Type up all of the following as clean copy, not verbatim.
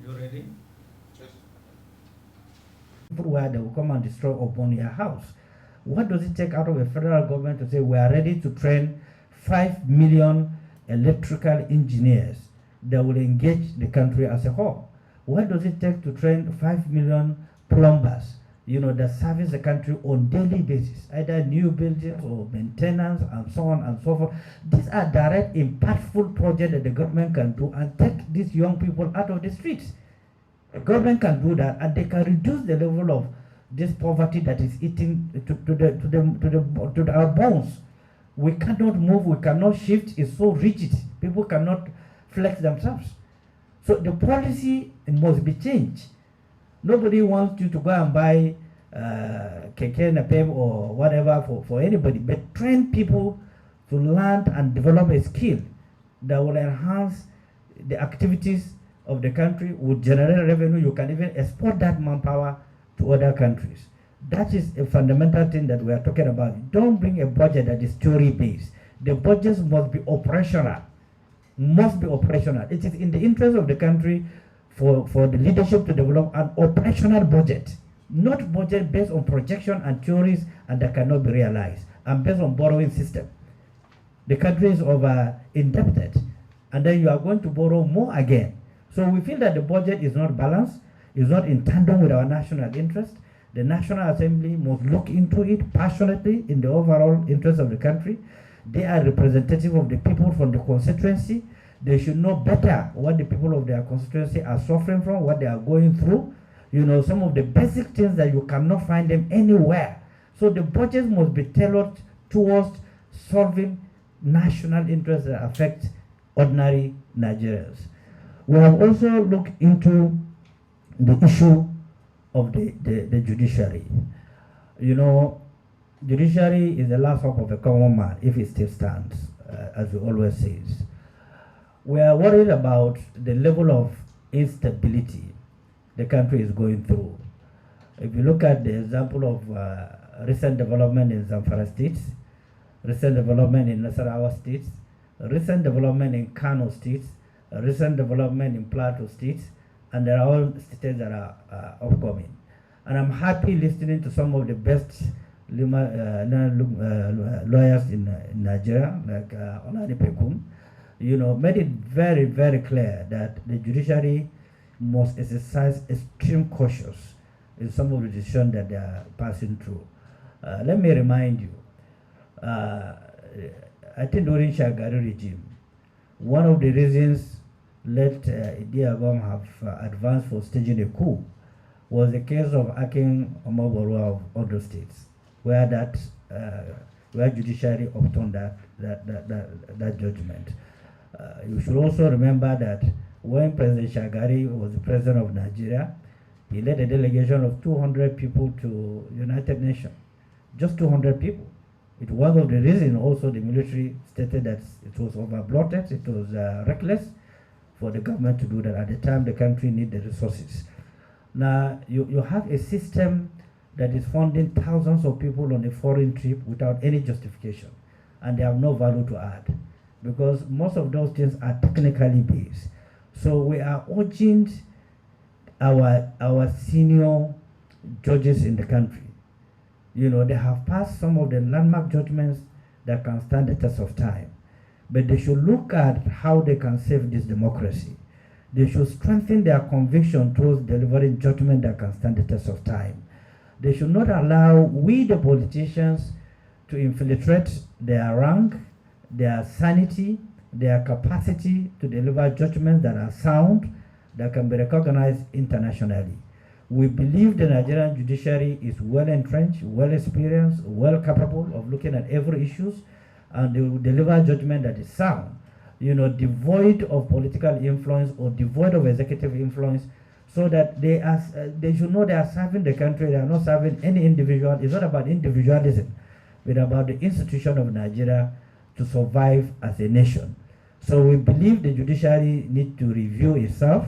You ready? Yes. People where they will come and destroy or burn your house. What does it take out of a federal government to say we are ready to train 5 million electrical engineers that will engage the country as a whole? What does it take to train 5 million plumbers, that service the country on daily basis, either new buildings or maintenance and so on and so forth? These are direct, impactful projects that the government can do and take these young people out of the streets. The government can do that, and they can reduce the level of this poverty that is eating to our bones. We cannot move, we cannot shift. It's so rigid. People cannot flex themselves. So the policy must be changed. Nobody wants you to go and buy keke napep or whatever for anybody, but train people to learn and develop a skill that will enhance the activities of the country, will generate revenue. You can even export that manpower to other countries. That is a fundamental thing that we are talking about. Don't bring a budget that is theory-based. The budgets must be operational. Must be operational. It is in the interest of the country for the leadership to develop an operational budget, not budget based on projection and theories and that cannot be realized, and based on borrowing system. The country is over indebted, and then you are going to borrow more again. So we feel that the budget is not balanced, is not in tandem with our national interest. The National Assembly must look into it passionately in the overall interest of the country. They are representative of the people from the constituency. They should know better what the people of their constituency are suffering from, what they are going through. Some of the basic things that you cannot find them anywhere. So the budget must be tailored towards solving national interests that affect ordinary Nigerians. We have also looked into the issue of the judiciary. Judiciary is the last hope of a common man if it still stands, as we always say. We are worried about the level of instability the country is going through. If you look at the example of recent development in Zamfara State, recent development in Nasarawa State, recent development in Kano State, recent development in Plateau State, and there are all states that are upcoming. And I'm happy listening to some of the best lawyers in Nigeria, like Olani Pekum, made it very, very clear that the judiciary must exercise extreme cautious in some of the decisions that they are passing through. Let me remind you, I think during Shagari regime, one of the reasons let Gabam have advanced for staging a coup was the case of Akin Omoboro of other states, where judiciary overturned that judgment. You should also remember that when President Shagari was the president of Nigeria, he led a delegation of 200 people to United Nations, just 200 people. It was one of the reasons also the military stated that it was over-bloated, it was reckless for the government to do that. At the time, the country needed the resources. Now, you have a system that is funding thousands of people on a foreign trip without any justification, and they have no value to add, because most of those things are technically based. So we are urging our senior judges in the country. They have passed some of the landmark judgments that can stand the test of time. But they should look at how they can save this democracy. They should strengthen their conviction towards delivering judgment that can stand the test of time. They should not allow we, the politicians, to infiltrate their rank, their sanity, their capacity to deliver judgments that are sound, that can be recognized internationally. We believe the Nigerian judiciary is well entrenched, well experienced, well capable of looking at every issue, and they will deliver judgment that is sound, devoid of political influence or devoid of executive influence, so that they should know they are serving the country, they are not serving any individual. It's not about individualism, but about the institution of Nigeria to survive as a nation. So we believe the judiciary needs to review itself.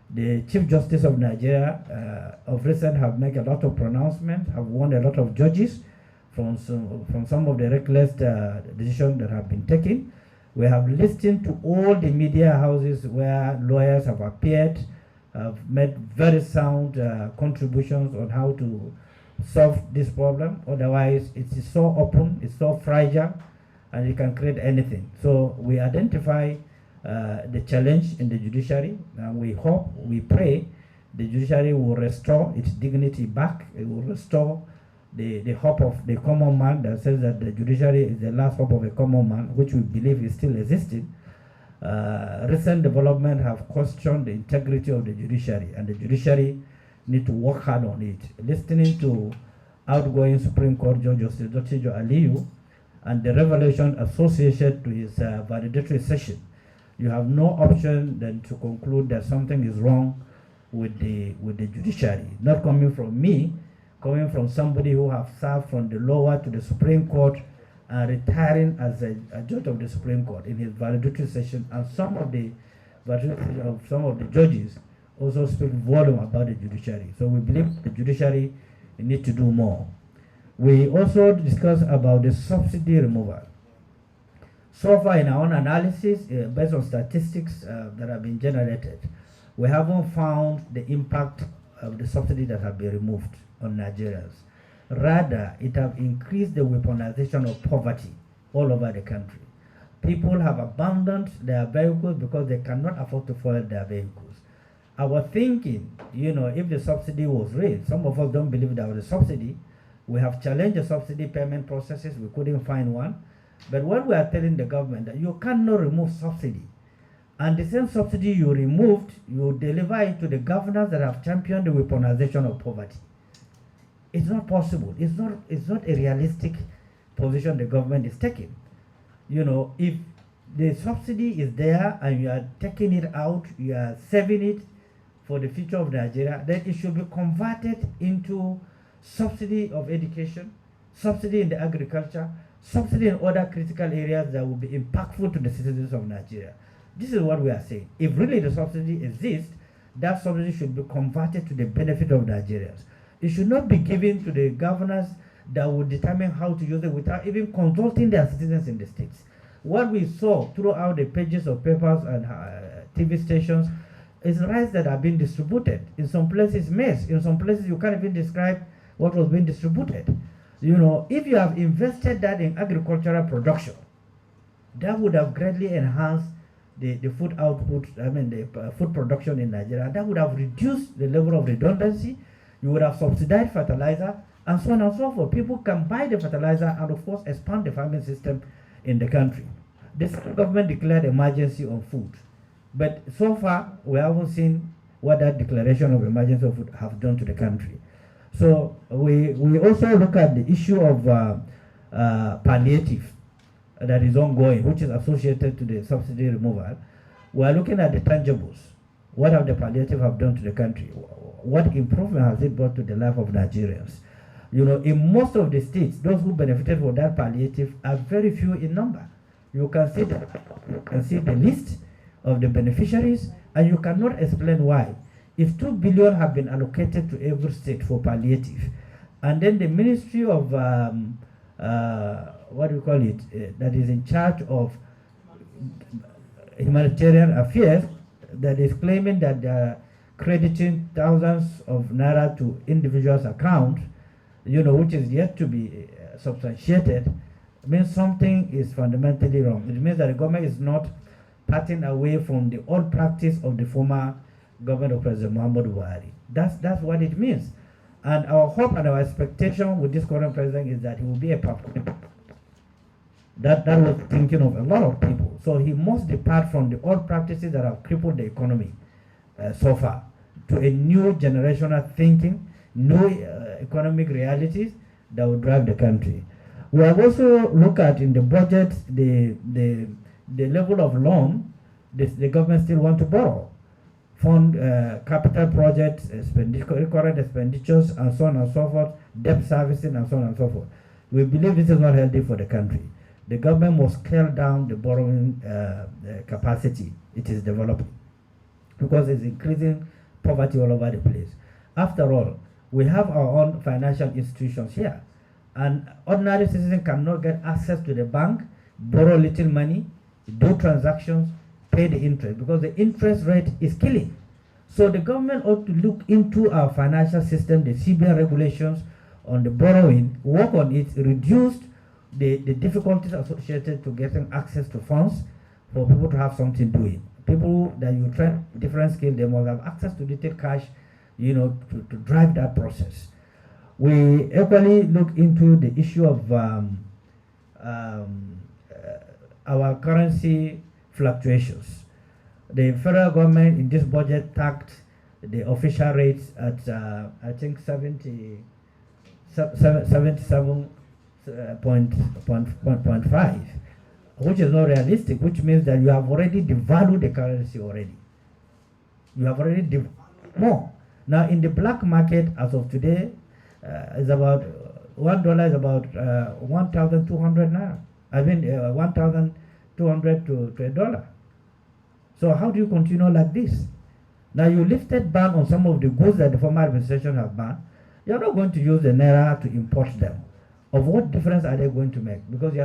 The Chief Justice of Nigeria of recent have made a lot of pronouncements, have warned a lot of judges from some of the reckless decisions that have been taken. We have listened to all the media houses where lawyers have appeared have made very sound contributions on how to solve this problem. Otherwise, it is so open, it's so fragile, and it can create anything. So we identify the challenge in the judiciary, and we hope, we pray the judiciary will restore its dignity back. It will restore the hope of the common man that says that the judiciary is the last hope of a common man, which we believe is still existing. Recent development have questioned the integrity of the judiciary, and the judiciary need to work hard on it. Listening to outgoing Supreme Court Judge Justice Dr. Aliyu and the revelation associated to his validatory session, you have no option than to conclude that something is wrong with the judiciary. Not coming from me, coming from somebody who have served from the lower to the Supreme Court and retiring as a judge of the Supreme Court in his valedictory session, and some of the judges also speak volume about the judiciary. So we believe the judiciary need to do more. We also discuss about the subsidy removal. So far in our own analysis, based on statistics that have been generated, we haven't found the impact of the subsidy that have been removed on Nigerians. Rather, it have increased the weaponization of poverty all over the country. People have abandoned their vehicles because they cannot afford to fuel their vehicles. Our thinking, if the subsidy was raised, some of us don't believe there was a subsidy. We have challenged the subsidy payment processes, we couldn't find one. But what we are telling the government that you cannot remove subsidy. And the same subsidy you removed, you deliver it to the governors that have championed the weaponization of poverty. It's not possible. It's not a realistic position the government is taking. If the subsidy is there and you are taking it out, you are saving it for the future of Nigeria, then it should be converted into subsidy of education, subsidy in the agriculture, subsidy in other critical areas that will be impactful to the citizens of Nigeria. This is what we are saying. If really the subsidy exists, that subsidy should be converted to the benefit of Nigerians. It should not be given to the governors that will determine how to use it without even consulting their citizens in the states. What we saw throughout the pages of papers and TV stations is rice that are being distributed. In some places, maize. In some places, you can't even describe what was being distributed. If you have invested that in agricultural production, that would have greatly enhanced the food output, the food production in Nigeria. That would have reduced the level of redundancy. You would have subsidized fertilizer, and so on and so forth. People can buy the fertilizer and, of course, expand the farming system in the country. The government declared emergency on food, but so far we haven't seen what that declaration of emergency of food have done to the country. So we also look at the issue of palliative that is ongoing, which is associated to the subsidy removal. We are looking at the tangibles. What have the palliative have done to the country? What improvement has it brought to the life of Nigerians? In most of the states, those who benefited from that palliative are very few in number. You can see the list of the beneficiaries, and you cannot explain why. If 2 billion have been allocated to every state for palliative, and then the Ministry of that is in charge of humanitarian affairs, that is claiming that they are crediting thousands of naira to individuals' accounts, which is yet to be substantiated, means something is fundamentally wrong. It means that the government is not parting away from the old practice of the former government of President Muhammadu Buhari. That's what it means. And our hope and our expectation with this current president is that he will be a permanent. That was thinking of a lot of people. So he must depart from the old practices that have crippled the economy so far to a new generational thinking, new economic realities that will drive the country. We have also looked at in the budget the level of loan the government still want to borrow, fund capital projects, recurrent expenditures, and so on and so forth, debt servicing, and so on and so forth. We believe this is not healthy for the country. The government must scale down the borrowing capacity it is developing, because it's increasing poverty all over the place. After all, we have our own financial institutions here, and ordinary citizens cannot get access to the bank, borrow little money, do transactions, pay the interest, because the interest rate is killing. So the government ought to look into our financial system, the CBN regulations on the borrowing, work on it, reduce the difficulties associated to getting access to funds for people to have something doing. People that you train different skills, they must have access to little cash, to drive that process. We equally look into the issue of our currency fluctuations. The federal government in this budget tagged the official rates at I think 77.5, which is not realistic, which means that you have already devalued the currency already. You have already more. Now in the black market as of today, is about $1 is about 1,200 naira. I mean 1,200 to $1. So how do you continue like this? Now you lifted ban on some of the goods that the former administration have banned. You're not going to use the naira to import them. Of what difference are they going to make? Because you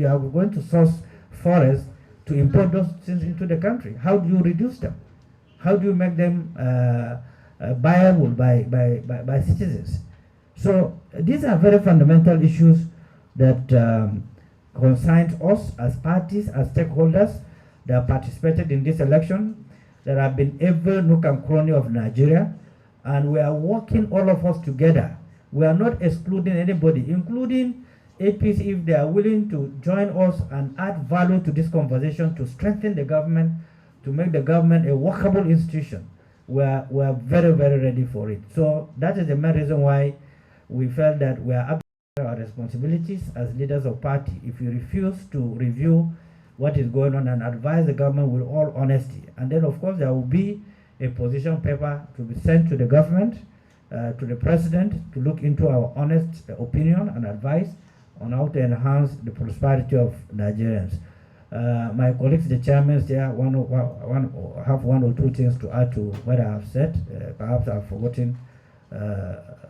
are going to source forests to import those things into the country. How do you reduce them? How do you make them buyable by citizens? So these are very fundamental issues that concern us as parties, as stakeholders that have participated in this election, that have been every nook and cranny of Nigeria, and we are working all of us together. We are not excluding anybody, including APC, if they are willing to join us and add value to this conversation to strengthen the government, to make the government a workable institution. We are very, very ready for it. So that is the main reason why we felt that we are up to our responsibilities as leaders of party. If you refuse to review what is going on and advise the government with all honesty, and then of course there will be a position paper to be sent to the government, to the president, to look into our honest opinion and advice on how to enhance the prosperity of Nigerians. My colleagues, the chairmen there, have one or two things to add to what I have said. Perhaps I've forgotten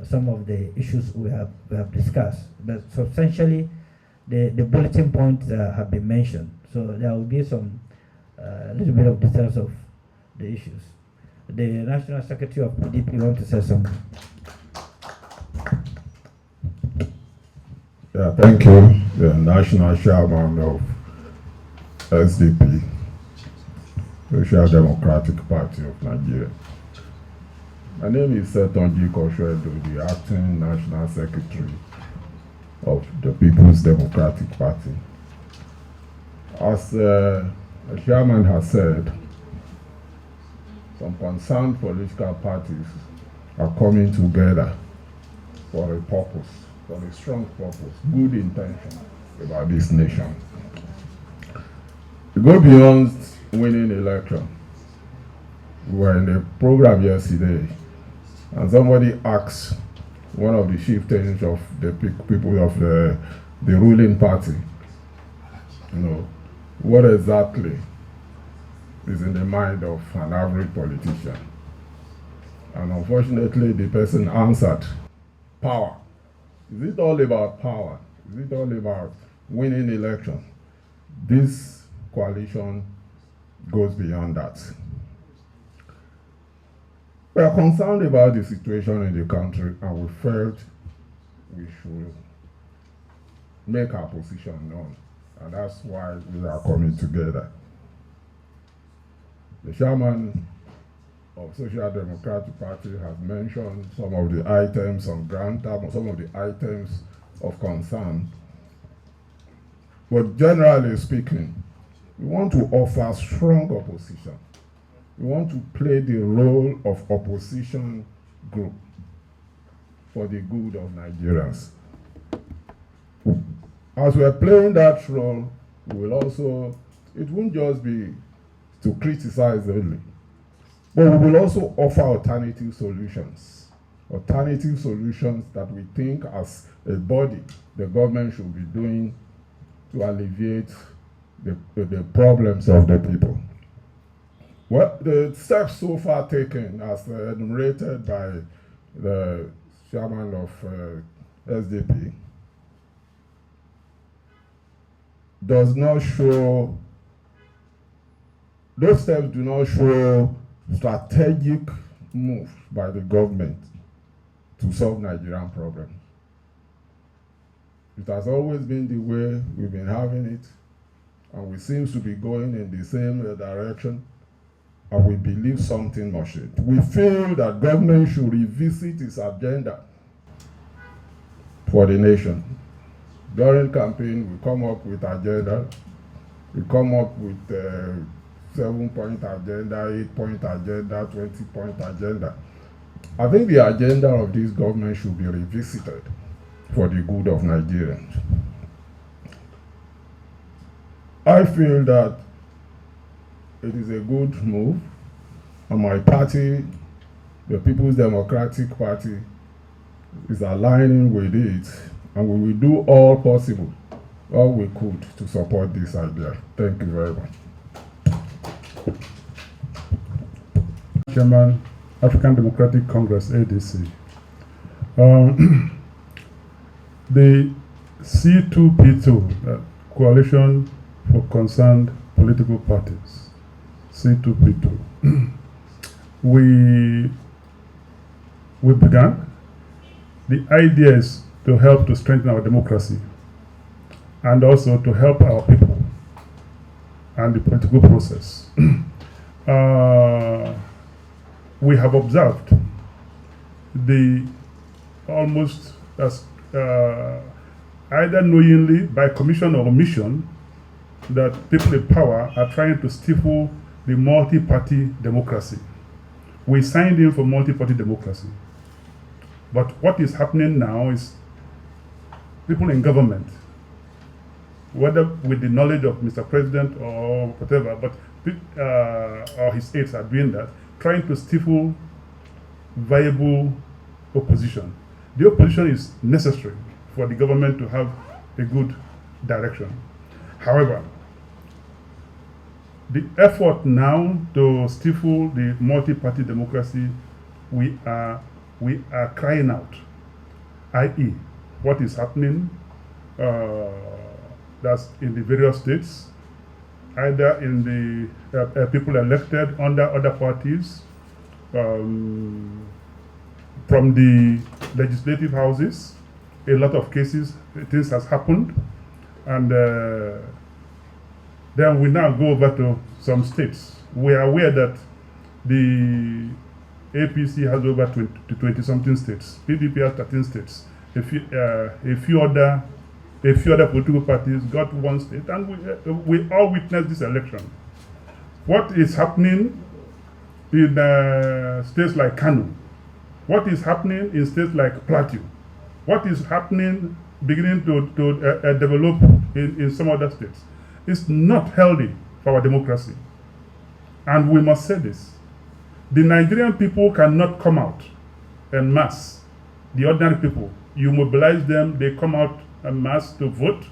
some of the issues we have discussed, but substantially the bulletin points have been mentioned. So there will be some little bit of details of the issues. The National Secretary of PDP wants to say something. Yeah, thank you. The National Chairman of SDP, Social Democratic Party of Nigeria. My name is Setonji Koshuedo, the Acting National Secretary of the People's Democratic Party. As the Chairman has said, some concerned political parties are coming together for a purpose, for a strong purpose, good intention about this nation. To go beyond winning election, we were in a program yesterday, and somebody asked one of the chieftains of the people of the ruling party, what exactly is in the mind of an average politician. And unfortunately, the person answered, power. Is it all about power? Is it all about winning election? This coalition goes beyond that. We are concerned about the situation in the country, and we felt we should make our position known. And that's why we are coming together. The chairman of Social Democratic Party has mentioned some of the items on ground, some of the items of concern. But generally speaking, we want to offer strong opposition. We want to play the role of opposition group for the good of Nigerians. As we are playing that role, we will also, it won't just be to criticize only, but we will also offer alternative solutions that we think as a body the government should be doing to alleviate the problems of the people. Well, the steps so far taken, as enumerated by the chairman of SDP, does not show, those steps do not show strategic move by the government to solve Nigerian problems. It has always been the way we've been having it, and we seem to be going in the same direction, and we believe something must change. We feel that government should revisit its agenda for the nation. During campaign, we come up with agenda, we come up with 7-point agenda, 8-point agenda, 20-point agenda. I think the agenda of this government should be revisited for the good of Nigerians. I feel that it is a good move, and my party, the People's Democratic Party, is aligning with it, and we will do all possible, all we could, to support this idea. Thank you very much. Chairman, African Democratic Congress, ADC. The C2P2, Coalition for Concerned Political Parties, C2P2, we began. The idea is to help to strengthen our democracy and also to help our people and the political process. We have observed the almost as either knowingly by commission or omission that people in power are trying to stifle the multi-party democracy. We signed in for multi-party democracy. But what is happening now is people in government, whether with the knowledge of Mr. President or whatever, but or his aides are doing that, trying to stifle viable opposition. The opposition is necessary for the government to have a good direction. However, the effort now to stifle the multi-party democracy, we are crying out, i.e., what is happening that's in the various states, either in the people elected under other parties, from the legislative houses. A lot of cases, things has happened, and then we now go over to some states. We are aware that the APC has over 20-something states. PDP has 13 states. A few other political parties got one state, and we all witnessed this election. What is happening in states like Kano? What is happening in states like Plateau? What is happening, beginning to develop in some other states? It's not healthy for our democracy. And we must say this. The Nigerian people cannot come out en masse. The ordinary people, you mobilize them, they come out en masse to vote,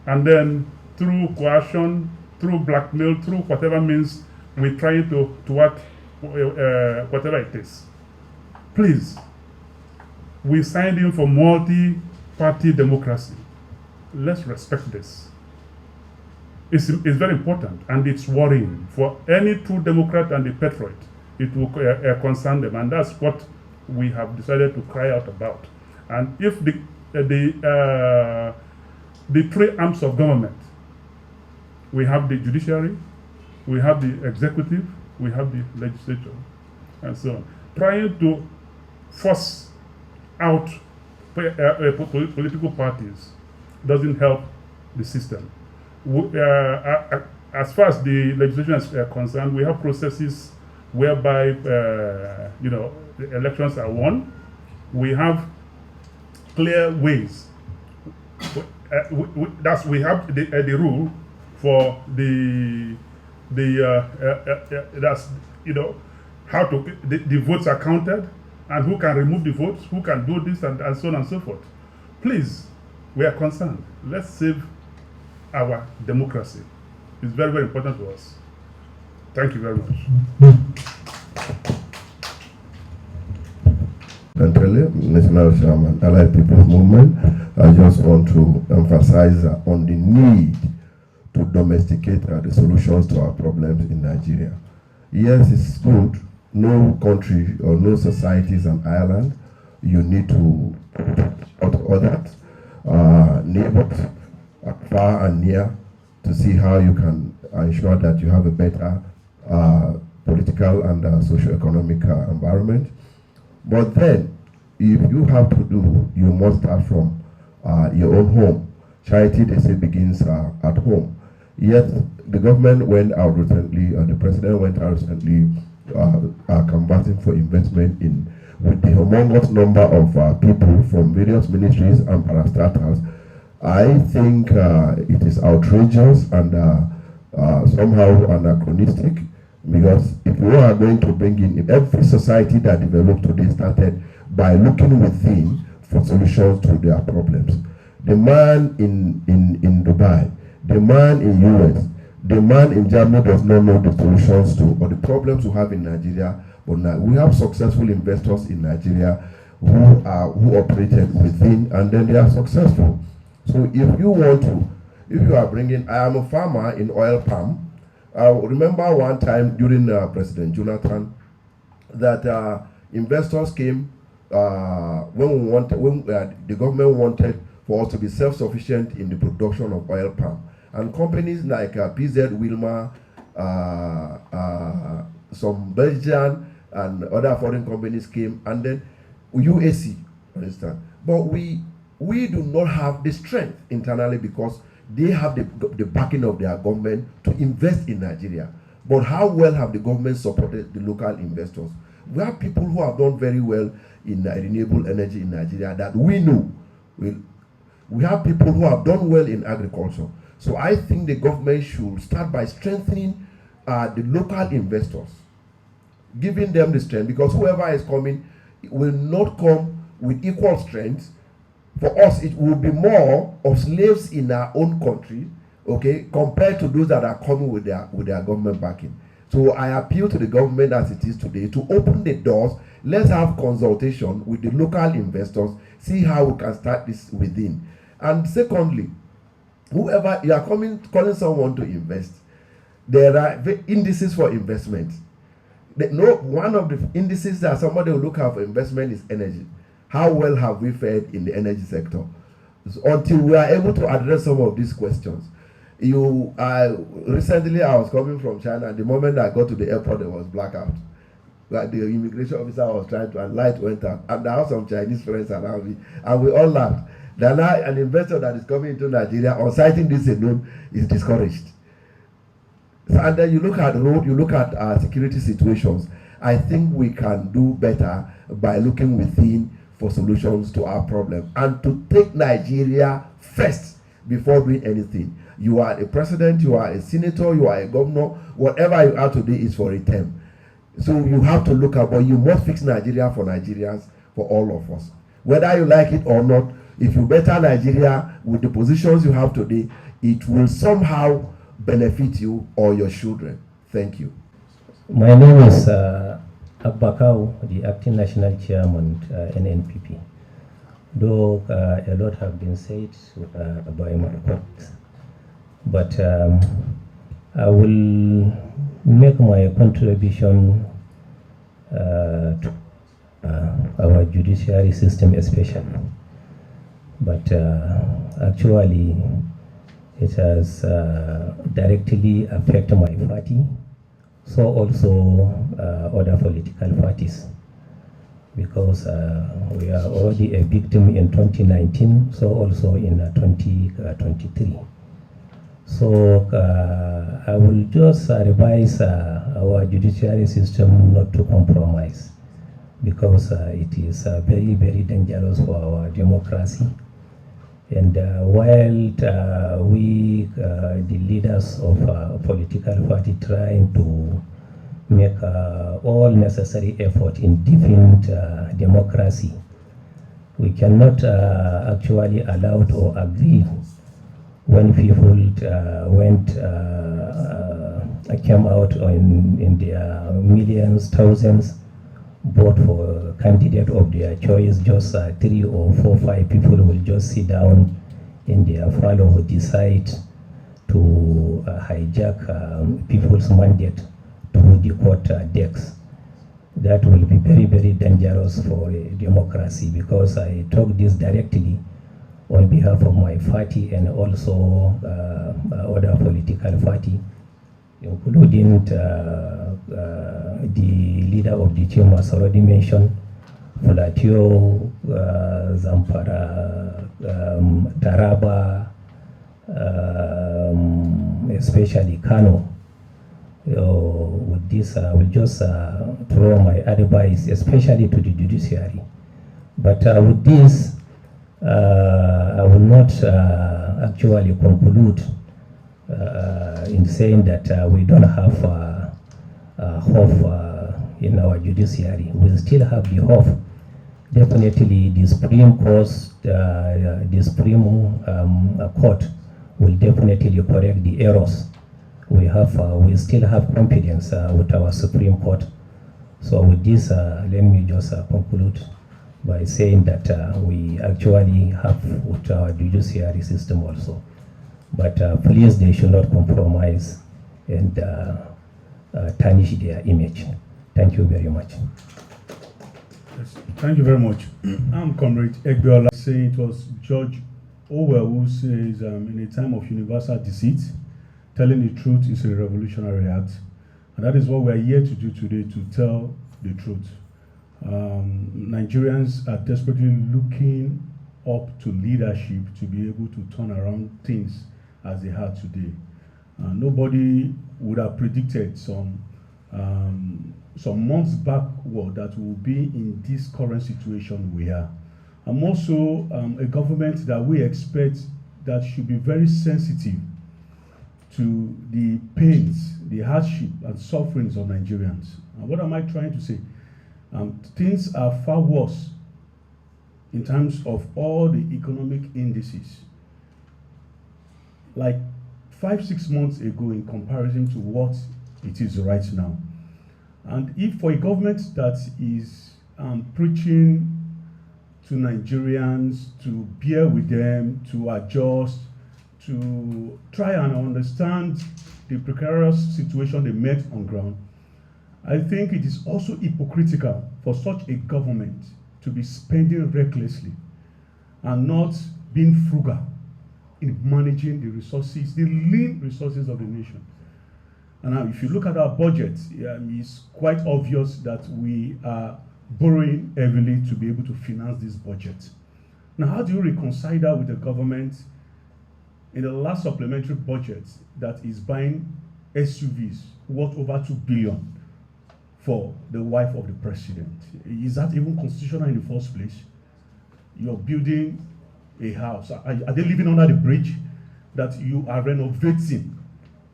and then through coercion, through blackmail, through whatever means, we're trying to what, whatever it is. Please, we signed in for multi-party democracy. Let's respect this. It's very important, and it's worrying for any true Democrat and a patriot. It will concern them, and that's what we have decided to cry out about. And if the three arms of government, we have the judiciary, we have the executive, we have the legislature, and so on, trying to force out political parties doesn't help the system. As far as the legislation is concerned, we have processes whereby the elections are won. We have clear ways. We have the rule for how to the votes are counted and who can remove the votes, who can do this, and so on and so forth. Please, we are concerned. Let's save our democracy. It's very, very important to us. Thank you very much. Centrally, National Chairman, Allied People's Movement, I just want to emphasize on the need to domesticate the solutions to our problems in Nigeria. Yes, it's good. No country or no society is an island. You need to support others, neighbors, far and near, to see how you can ensure that you have a better political and socio-economic environment. But then, if you have to do, you must start from your own home. Charity, they say, begins at home. Yet, the government went out recently, the president went out recently, canvassing for investment in, with the humongous number of people from various ministries and parastatals. I think it is outrageous and somehow anachronistic, because if you are going to bring in every society that developed today started by looking within for solutions to their problems. The man in Dubai, the man in US, the man in Germany does not know the solutions to or the problems we have in Nigeria. But now we have successful investors in Nigeria who operated within, and then they are successful. So if you want to, if you are bringing, I am a farmer in oil palm. I remember one time during President Jonathan that investors came when the government wanted for us to be self-sufficient in the production of oil palm. And companies like PZ Wilmar, some Belgian and other foreign companies came, and then UAC, for instance. But we do not have the strength internally because they have the backing of their government to invest in Nigeria. But how well have the government supported the local investors? We have people who have done very well in renewable energy in Nigeria that we know. We have people who have done well in agriculture. So I think the government should start by strengthening the local investors, giving them the strength, because whoever is coming will not come with equal strength. For us, it will be more of slaves in our own country, okay, compared to those that are coming with their government backing. So I appeal to the government as it is today to open the doors. Let's have consultation with the local investors, see how we can start this within. And secondly, whoever you are calling someone to invest, there are indices for investment. One of the indices that somebody will look at for investment is energy. How well have we fared in the energy sector? So until we are able to address some of these questions. Recently I was coming from China, and the moment I got to the airport, there was blackout. Like the immigration officer was trying to, and light went out, and I have some Chinese friends around me, and we all laughed. Then an investor that is coming into Nigeria on citing this alone is discouraged. So, and then you look at road, you look at security situations. I think we can do better by looking within for solutions to our problem, and to take Nigeria first before doing anything. You are a president, you are a senator, you are a governor, whatever you are today is for a term. So you have to look at, but you must fix Nigeria for Nigerians, for all of us. Whether you like it or not, if you better Nigeria with the positions you have today, it will somehow benefit you or your children. Thank you. My name is Abbakau, the acting national chairman, NNPP. Though a lot have been said by my colleagues, but I will make my contribution to our judiciary system especially. But actually, it has directly affected my party, so also other political parties, because we are already a victim in 2019, so also in 2023. So I will just advise our judiciary system not to compromise, because it is very, very dangerous for our democracy. And while we, the leaders of political party, trying to make all necessary effort in defending democracy, we cannot actually allow or agree when people came out in their millions, thousands, vote for a candidate of their choice. Just 3 or 4, 5 people will just sit down in their parlor who decide to hijack people's mandate through through the court decks. That will be very, very dangerous for a democracy, because I talk this directly on behalf of my party and also other political party, including the leader of the team has already mentioned, Fulatio, Zamfara, Taraba, especially Kano. With this, I will just throw my advice, especially to the judiciary. But with this, I will not actually conclude in saying that we don't have hope in our judiciary. We still have the hope. Definitely, the Supreme Court, Court will definitely correct the errors. We still have confidence with our Supreme Court. So with this, let me just conclude by saying that we actually have with our judiciary system also. But please, they should not compromise and tarnish their image. Thank you very much. Yes, thank you very much. I'm Comrade Egbiola, saying it was George Orwell who says, in a time of universal deceit, telling the truth is a revolutionary act. And that is what we are here to do today, to tell the truth. Nigerians are desperately looking up to leadership to be able to turn around things as they are today. Nobody would have predicted some months backward that we will be in this current situation we are. I'm also a government that we expect that should be very sensitive to the pains, the hardship and sufferings of Nigerians. And what am I trying to say? Things are far worse in terms of all the economic indices. Like 5-6 months ago in comparison to what it is right now. And if for a government that is preaching to Nigerians to bear with them, to adjust, to try and understand the precarious situation they met on ground, I think it is also hypocritical for such a government to be spending recklessly and not being frugal in managing the resources, the lean resources of the nation. And now, if you look at our budget, it's quite obvious that we are borrowing heavily to be able to finance this budget. Now, how do you reconcile that with the government in the last supplementary budget that is buying SUVs worth over 2 billion for the wife of the president? Is that even constitutional in the first place? You're building a house. Are they living under the bridge that you are renovating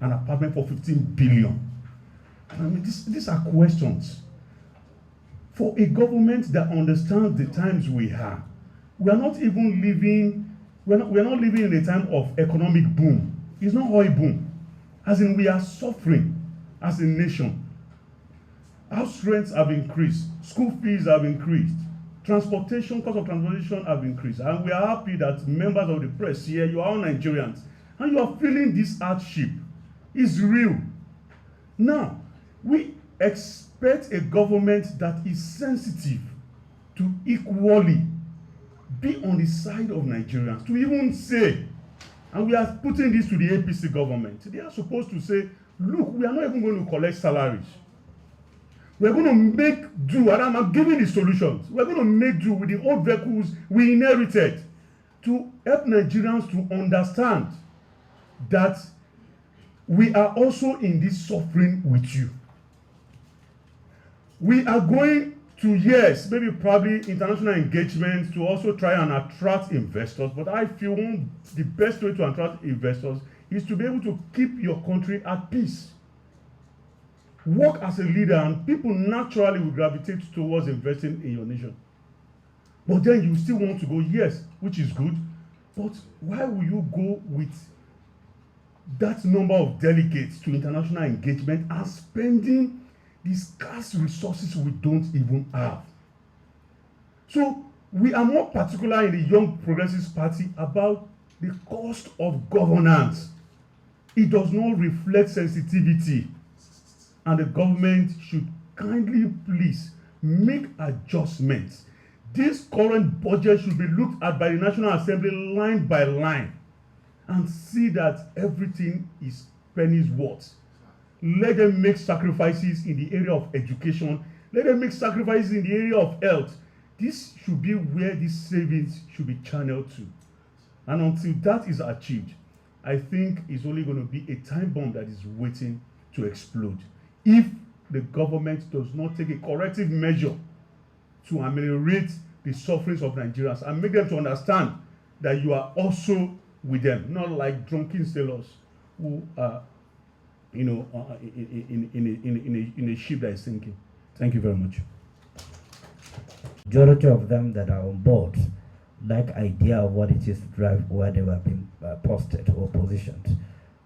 an apartment for 15 billion? I mean, these are questions. For a government that understands the times we are, we are not even living, we're not living in a time of economic boom. It's not oil boom. As in, we are suffering as a nation. House rents have increased, school fees have increased, cost of transportation have increased, and we are happy that members of the press here, you are all Nigerians, and you are feeling this hardship. It's real. Now, we expect a government that is sensitive to equally be on the side of Nigerians, to even say, and we are putting this to the APC government, they are supposed to say, look, we are not even going to collect salaries. We're going to make do, and I'm giving the solutions. We're going to make do with the old vehicles we inherited to help Nigerians to understand that we are also in this suffering with you. We are going to, yes, maybe probably international engagement to also try and attract investors, but I feel the best way to attract investors is to be able to keep your country at peace. Work as a leader, and people naturally will gravitate towards investing in your nation. But then you still want to go, yes, which is good, but why will you go with that number of delegates to international engagement and spending the scarce resources we don't even have? So we are more particular in the Young Progressives Party about the cost of governance. It does not reflect sensitivity and the government should kindly please make adjustments. This current budget should be looked at by the National Assembly line by line and see that everything is pennies worth. Let them make sacrifices in the area of education. Let them make sacrifices in the area of health. This should be where these savings should be channeled to. And until that is achieved, I think it's only going to be a time bomb that is waiting to explode if the government does not take a corrective measure to ameliorate the sufferings of Nigerians and make them to understand that you are also with them, not like drunken sailors who are, in a ship that is sinking. Thank you very much. Majority of them that are on board like idea of what it is to drive where they were being posted or positioned.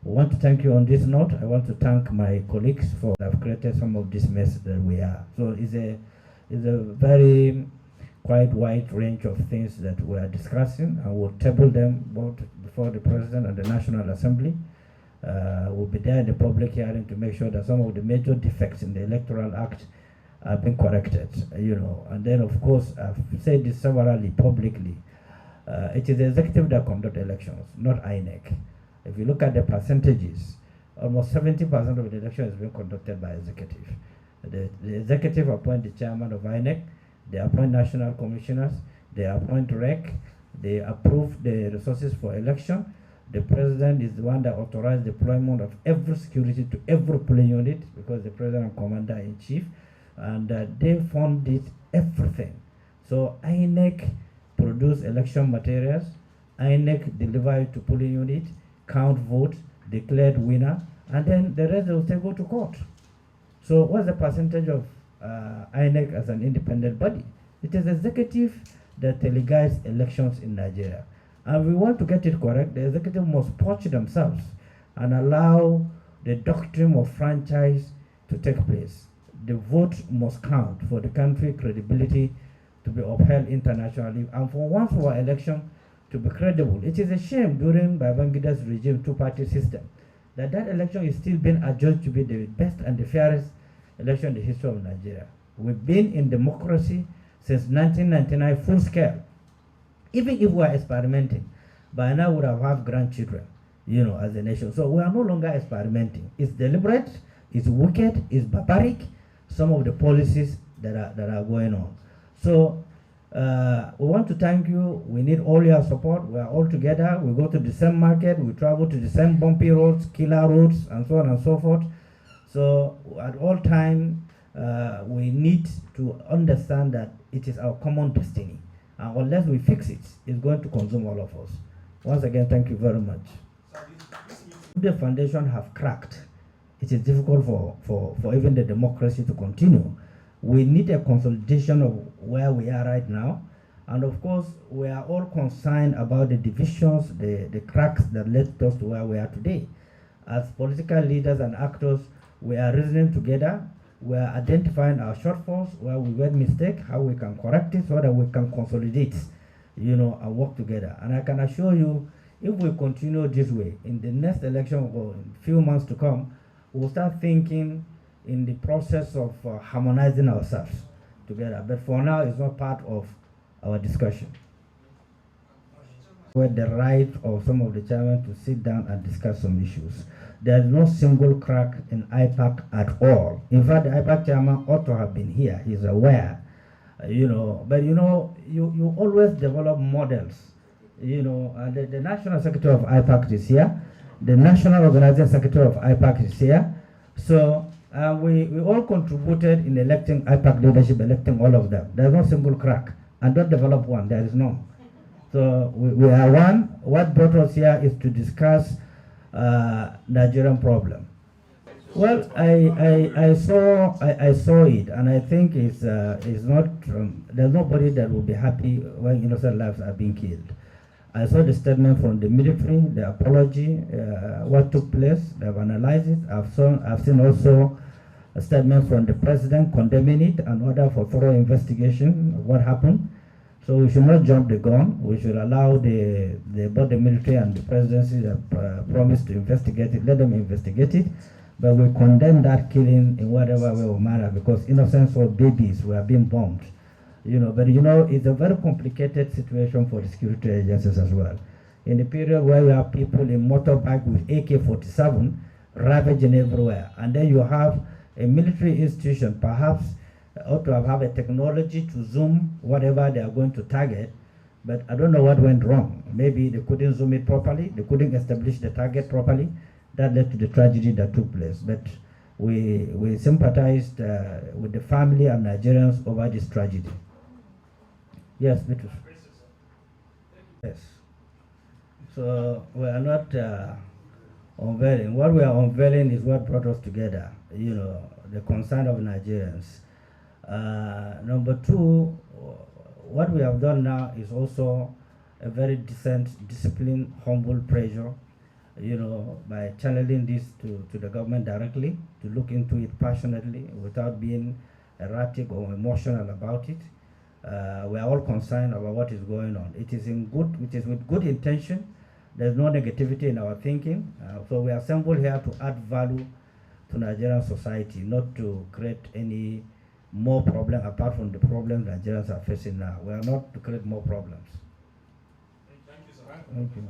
I want to thank you on this note. I want to thank my colleagues for have created some of this mess that we are. So it's a very quite wide range of things that we are discussing, and we'll table them both before the President and the National Assembly. We'll be there in the public hearing to make sure that some of the major defects in the Electoral Act have been corrected, and then of course, I've said this severally publicly, it is the executive that conduct elections, not INEC. If you look at the percentages, almost 70% of the election is being conducted by executive. The executive appoint the chairman of INEC, they appoint national commissioners, they appoint REC, they approve the resources for election. The president is the one that authorized deployment of every security to every polling unit because the president and commander-in-chief, and they funded everything. So INEC produce election materials, INEC deliver it to polling unit, count votes, declared winner, and then the rest will still go to court. So what's the percentage of INEC as an independent body? It is executive that teleguides elections in Nigeria. And we want to get it correct. The executive must purge themselves and allow the doctrine of franchise to take place. The vote must count for the country credibility to be upheld internationally, and for once our election to be credible. It is a shame during Babangida's regime, two-party system, that election is still being adjudged to be the best and the fairest election in the history of Nigeria. We've been in democracy since 1999, full scale. Even if we are experimenting, by now we would have had grandchildren, as a nation. So we are no longer experimenting. It's deliberate, it's wicked, it's barbaric, some of the policies that are going on. So we want to thank you. We need all your support. We are all together. We go to the same market. We travel to the same bumpy roads, killer roads, and so on and so forth. So at all times, we need to understand that it is our common destiny. And unless we fix it, it's going to consume all of us. Once again, thank you very much. The foundation have cracked. It is difficult for even the democracy to continue. We need a consolidation of where we are right now. And of course, we are all concerned about the divisions, the cracks that led us to where we are today. As political leaders and actors, we are reasoning together. We are identifying our shortfalls, where we made mistakes, how we can correct it so that we can consolidate, and work together. And I can assure you, if we continue this way, in the next election or in a few months to come, we'll start thinking in the process of harmonizing ourselves together. But for now, it's not part of our discussion. With the right of some of the chairmen to sit down and discuss some issues. There is no single crack in IPAC at all. In fact, the IPAC chairman ought to have been here. He's aware, but you always develop models, and the National Secretary of IPAC is here. The National Organizing Secretary of IPAC is here. So we all contributed in electing IPAC leadership, electing all of them. There's no single crack. And don't develop one, there is none. So we are one. What brought us here is to discuss Nigerian problem. Well, I saw it, and I think it's not. There's nobody that will be happy when innocent lives are being killed. I saw the statement from the military, the apology, what took place. They've analyzed it. I've seen also a statement from the president condemning it and order for thorough investigation of what happened. So we should not jump the gun. We should allow both the military and the presidency that promised to investigate it, let them investigate it. But we condemn that killing in whatever way or manner because innocent of babies were being bombed. But it's a very complicated situation for the security agencies as well. In the period where you have people in motorbike with AK-47 ravaging everywhere, and then you have a military institution perhaps ought to have a technology to zoom whatever they are going to target, but I don't know what went wrong. Maybe they couldn't zoom it properly, they couldn't establish the target properly. That led to the tragedy that took place. But we sympathized with the family and Nigerians over this tragedy. Yes, Bitrus. Yes. So we are not unveiling. What we are unveiling is what brought us together, the concern of Nigerians. Number two, what we have done now is also a very decent, disciplined, humble pressure, by channeling this to the government directly, to look into it passionately without being erratic or emotional about it. We are all concerned about what is going on. It is with good intention. There's no negativity in our thinking. So we assemble here to add value to Nigerian society, not to create any more problem apart from the problems Nigerians are facing now. We are not to create more problems. Thank you, sir. Thank you.